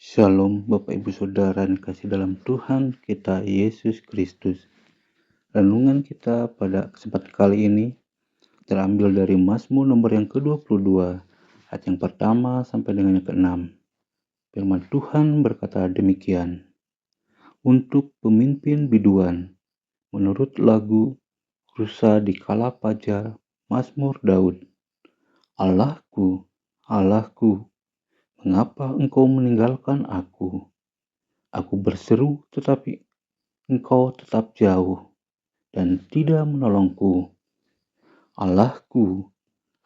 Shalom Bapak Ibu Saudara yang kasih dalam Tuhan kita Yesus Kristus. Renungan kita pada kesempatan kali ini terambil dari Mazmur nomor yang ke-22 ayat yang pertama sampai dengan yang ke-6. Firman Tuhan berkata demikian. Untuk pemimpin biduan menurut lagu Rusa di Kala Pajar Mazmur Daud. Allahku, Allahku, mengapa engkau meninggalkan aku? Aku berseru tetapi engkau tetap jauh dan tidak menolongku. Allahku,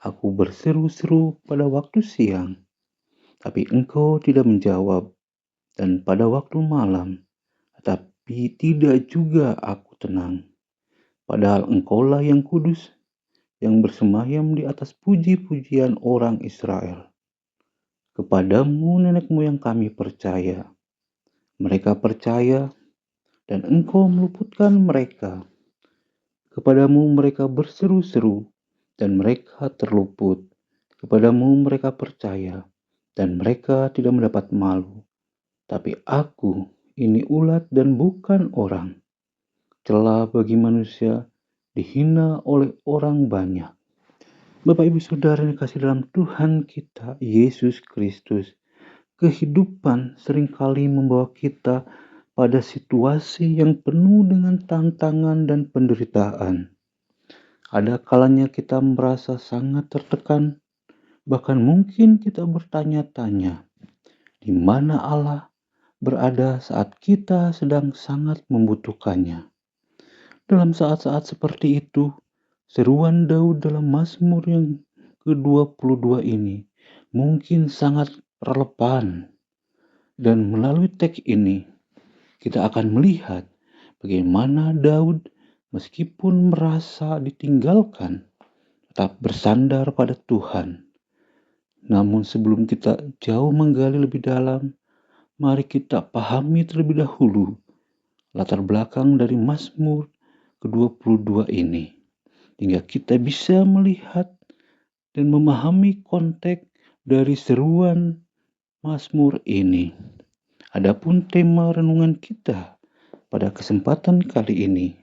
aku berseru-seru pada waktu siang, tapi engkau tidak menjawab, dan pada waktu malam, tetapi tidak juga aku tenang. Padahal engkaulah yang kudus, yang bersemayam di atas puji-pujian orang Israel. Kepadamu nenek moyang kami percaya. Mereka percaya dan engkau meluputkan mereka. Kepadamu mereka berseru-seru dan mereka terluput. Kepadamu mereka percaya dan mereka tidak mendapat malu. Tapi aku ini ulat dan bukan orang. Celah bagi manusia, dihina oleh orang banyak. Bapak Ibu Saudara yang kasih dalam Tuhan kita Yesus Kristus. Kehidupan seringkali membawa kita pada situasi yang penuh dengan tantangan dan penderitaan. Ada kalanya kita merasa sangat tertekan, bahkan mungkin kita bertanya-tanya, di mana Allah berada saat kita sedang sangat membutuhkannya. Dalam saat-saat seperti itu, seruan Daud dalam Mazmur yang ke-22 ini mungkin sangat relevan. Dan melalui teks ini, kita akan melihat bagaimana Daud meskipun merasa ditinggalkan, tetap bersandar pada Tuhan. Namun sebelum kita jauh menggali lebih dalam, mari kita pahami terlebih dahulu latar belakang dari Mazmur ke-22 ini. Hingga kita bisa melihat dan memahami konteks dari seruan Mazmur ini. Adapun tema renungan kita pada kesempatan kali ini,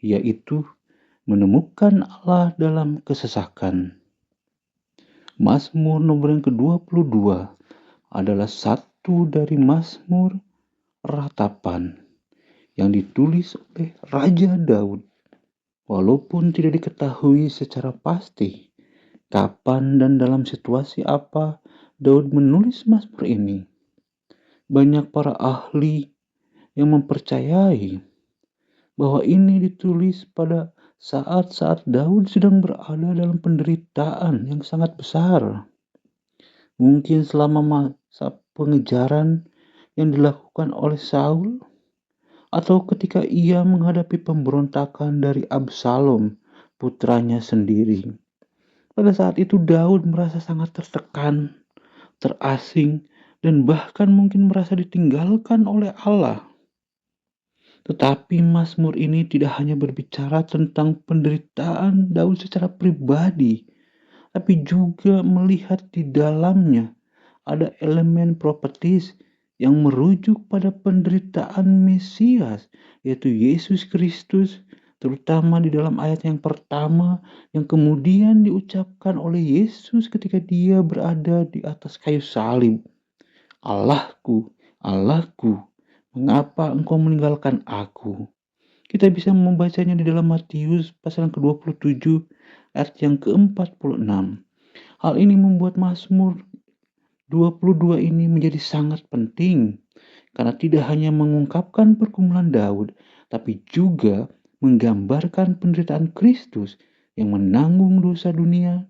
yaitu menemukan Allah dalam kesesakan. Mazmur nomor yang ke-22 adalah satu dari Mazmur ratapan yang ditulis oleh Raja Daud. Walaupun tidak diketahui secara pasti kapan dan dalam situasi apa Daud menulis Mazmur ini, banyak para ahli yang mempercayai bahwa ini ditulis pada saat-saat Daud sedang berada dalam penderitaan yang sangat besar. Mungkin selama masa pengejaran yang dilakukan oleh Saul, atau ketika ia menghadapi pemberontakan dari Absalom, putranya sendiri. Pada saat itu Daud merasa sangat tertekan, terasing, dan bahkan mungkin merasa ditinggalkan oleh Allah. Tetapi Mazmur ini tidak hanya berbicara tentang penderitaan Daud secara pribadi, tapi juga melihat di dalamnya ada elemen profetis yang merujuk pada penderitaan Mesias, yaitu Yesus Kristus, terutama di dalam ayat yang pertama yang kemudian diucapkan oleh Yesus ketika dia berada di atas kayu salib. Allahku, Allahku, mengapa engkau meninggalkan aku? Kita bisa membacanya di dalam Matius pasal ke-27 ayat yang ke-46. Hal ini membuat Mazmur 22 ini menjadi sangat penting karena tidak hanya mengungkapkan pergumulan Daud, tapi juga menggambarkan penderitaan Kristus yang menanggung dosa dunia.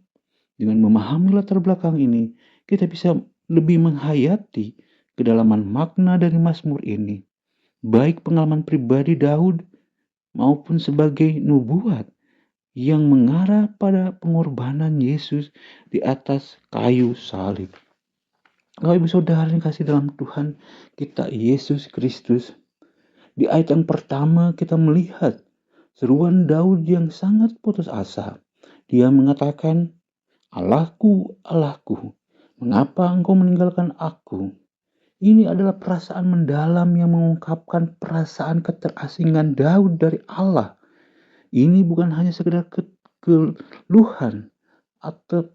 Dengan memahami latar belakang ini, kita bisa lebih menghayati kedalaman makna dari Mazmur ini, baik pengalaman pribadi Daud maupun sebagai nubuat yang mengarah pada pengorbanan Yesus di atas kayu salib. Kalau ibu saudara yang kasih dalam Tuhan kita Yesus Kristus, di ayat yang pertama kita melihat seruan Daud yang sangat putus asa. Dia mengatakan, Allahku, Allahku, mengapa engkau meninggalkan aku? Ini adalah perasaan mendalam yang mengungkapkan perasaan keterasingan Daud dari Allah. Ini bukan hanya sekedar keluhan atau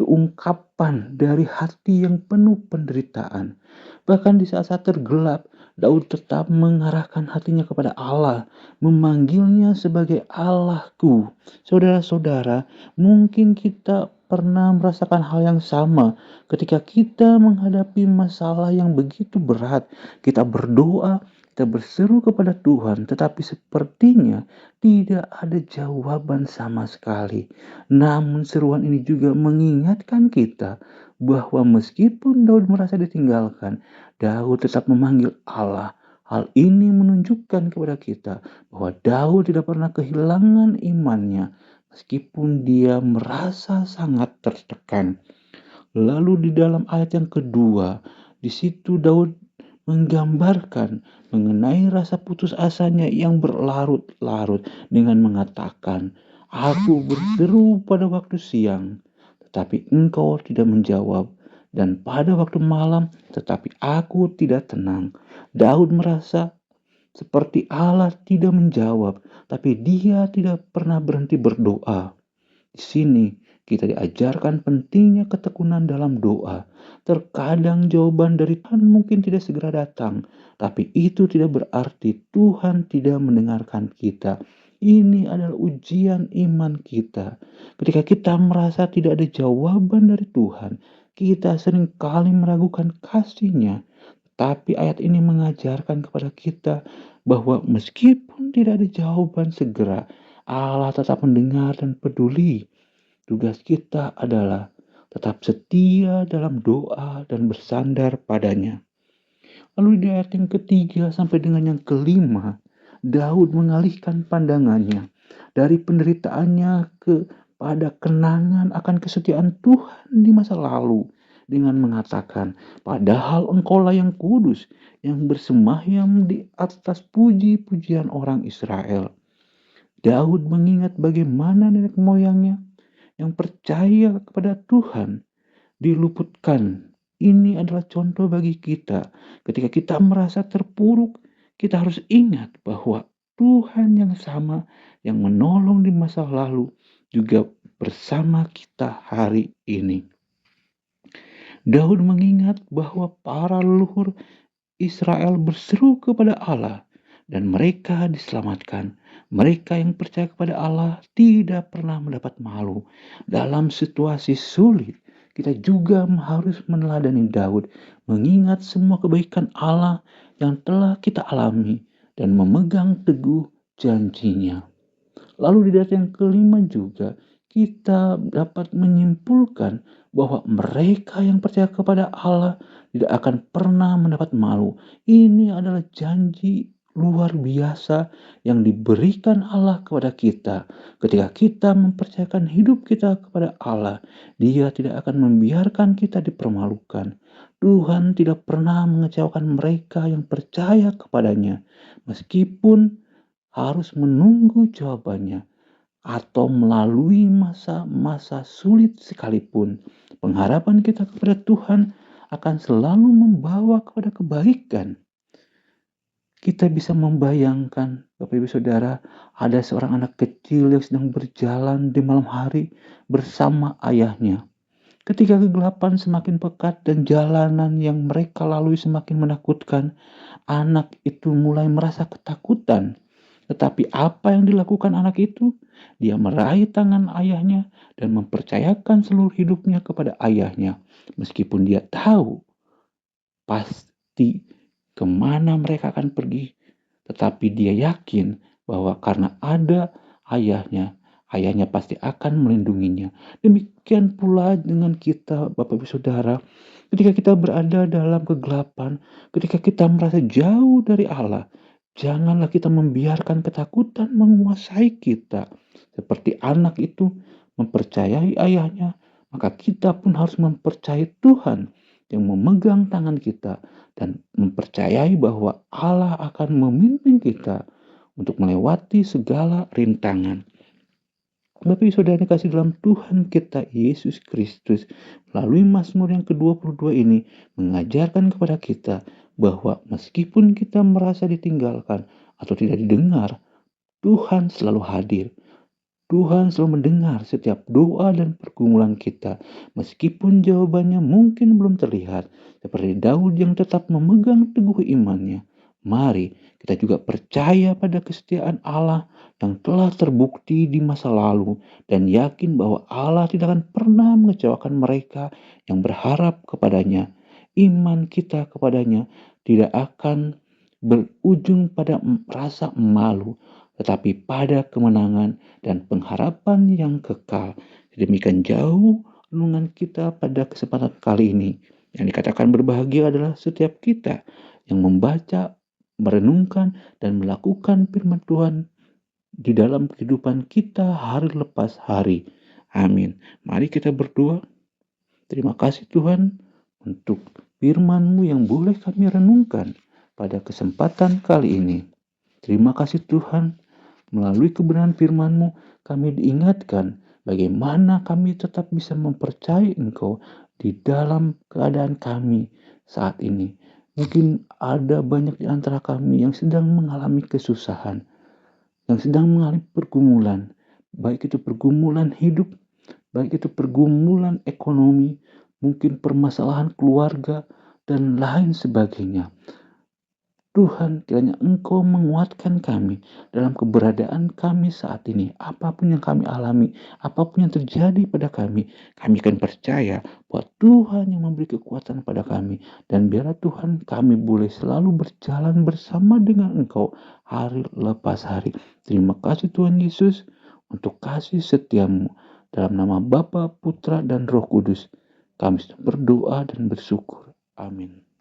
ungkapan dari hati yang penuh penderitaan. Bahkan di saat-saat tergelap, Daud tetap mengarahkan hatinya kepada Allah, memanggilnya sebagai Allahku. Saudara-saudara, mungkin kita pernah merasakan hal yang sama ketika kita menghadapi masalah yang begitu berat. Kita berdoa, kita berseru kepada Tuhan, tetapi sepertinya tidak ada jawaban sama sekali. Namun seruan ini juga mengingatkan kita bahwa meskipun Daud merasa ditinggalkan, Daud tetap memanggil Allah. Hal ini menunjukkan kepada kita bahwa Daud tidak pernah kehilangan imannya meskipun dia merasa sangat tertekan. Lalu di dalam ayat yang kedua, di situ Daud menggambarkan mengenai rasa putus asanya yang berlarut-larut dengan mengatakan, "Aku berseru pada waktu siang, tetapi engkau tidak menjawab, dan pada waktu malam, tetapi aku tidak tenang." Daud merasa seperti Allah tidak menjawab, tapi dia tidak pernah berhenti berdoa. Di sini kita diajarkan pentingnya ketekunan dalam doa. Terkadang jawaban dari Tuhan mungkin tidak segera datang, tapi itu tidak berarti Tuhan tidak mendengarkan kita. Ini adalah ujian iman kita. Ketika kita merasa tidak ada jawaban dari Tuhan, kita seringkali meragukan kasih-Nya. Tapi ayat ini mengajarkan kepada kita bahwa meskipun tidak ada jawaban segera, Allah tetap mendengar dan peduli. Tugas kita adalah tetap setia dalam doa dan bersandar padanya. Lalu di ayat yang ketiga sampai dengan yang kelima, Daud mengalihkan pandangannya dari penderitaannya kepada kenangan akan kesetiaan Tuhan di masa lalu dengan mengatakan, "Padahal engkaulah yang kudus, yang bersemayam di atas puji-pujian orang Israel." Daud mengingat bagaimana nenek moyangnya yang percaya kepada Tuhan diluputkan. Ini adalah contoh bagi kita. Ketika kita merasa terpuruk, kita harus ingat bahwa Tuhan yang sama yang menolong di masa lalu juga bersama kita hari ini. Daud mengingat bahwa para leluhur Israel berseru kepada Allah dan mereka diselamatkan. Mereka yang percaya kepada Allah tidak pernah mendapat malu. Dalam situasi sulit, kita juga harus meneladani Daud, mengingat semua kebaikan Allah yang telah kita alami dan memegang teguh janjinya. Lalu di ayat yang kelima juga kita dapat menyimpulkan bahwa mereka yang percaya kepada Allah tidak akan pernah mendapat malu. Ini adalah janji luar biasa yang diberikan Allah kepada kita. Ketika kita mempercayakan hidup kita kepada Allah, Dia tidak akan membiarkan kita dipermalukan. Tuhan tidak pernah mengecewakan mereka yang percaya kepadanya, meskipun harus menunggu jawabannya atau melalui masa-masa sulit sekalipun. Pengharapan kita kepada Tuhan akan selalu membawa kepada kebaikan. Kita bisa membayangkan, Bapak Ibu Saudara, ada seorang anak kecil yang sedang berjalan di malam hari bersama ayahnya. Ketika kegelapan semakin pekat dan jalanan yang mereka lalui semakin menakutkan, anak itu mulai merasa ketakutan. Tetapi apa yang dilakukan anak itu? Dia meraih tangan ayahnya dan mempercayakan seluruh hidupnya kepada ayahnya. Meskipun dia tahu pasti kemana mereka akan pergi, tetapi dia yakin bahwa karena ada ayahnya, ayahnya pasti akan melindunginya. Demikian pula dengan kita, Bapak Ibu Saudara, ketika kita berada dalam kegelapan, ketika kita merasa jauh dari Allah, janganlah kita membiarkan ketakutan menguasai kita. Seperti anak itu mempercayai ayahnya, maka kita pun harus mempercayai Tuhan yang memegang tangan kita dan mempercayai bahwa Allah akan memimpin kita untuk melewati segala rintangan. Bapak Ibu Saudara yang kasih dalam Tuhan kita Yesus Kristus, melalui Mazmur yang ke-22 ini mengajarkan kepada kita bahwa meskipun kita merasa ditinggalkan atau tidak didengar, Tuhan selalu hadir. Tuhan selalu mendengar setiap doa dan pergumulan kita, meskipun jawabannya mungkin belum terlihat, seperti Daud yang tetap memegang teguh imannya. Mari kita juga percaya pada kesetiaan Allah yang telah terbukti di masa lalu dan yakin bahwa Allah tidak akan pernah mengecewakan mereka yang berharap kepadanya. Iman kita kepadanya tidak akan berujung pada rasa malu, tetapi pada kemenangan dan pengharapan yang kekal. Demikian jauh renungan kita pada kesempatan kali ini. Yang dikatakan berbahagia adalah setiap kita yang membaca, merenungkan, dan melakukan firman Tuhan di dalam kehidupan kita hari lepas hari. Amin. Mari kita berdoa. Terima kasih Tuhan untuk firman-Mu yang boleh kami renungkan pada kesempatan kali ini. Terima kasih Tuhan, melalui kebenaran firman-Mu kami diingatkan bagaimana kami tetap bisa mempercayai Engkau di dalam keadaan kami saat ini. Mungkin ada banyak di antara kami yang sedang mengalami kesusahan, yang sedang mengalami pergumulan, baik itu pergumulan hidup, baik itu pergumulan ekonomi, mungkin permasalahan keluarga, dan lain sebagainya. Tuhan, kiranya Engkau menguatkan kami dalam keberadaan kami saat ini. Apapun yang kami alami, apapun yang terjadi pada kami akan percaya bahwa Tuhan yang memberi kekuatan pada kami. Dan biarlah Tuhan kami boleh selalu berjalan bersama dengan Engkau hari lepas hari. Terima kasih Tuhan Yesus untuk kasih setiamu. Dalam nama Bapa, Putra, dan Roh Kudus, kami berdoa dan bersyukur. Amin.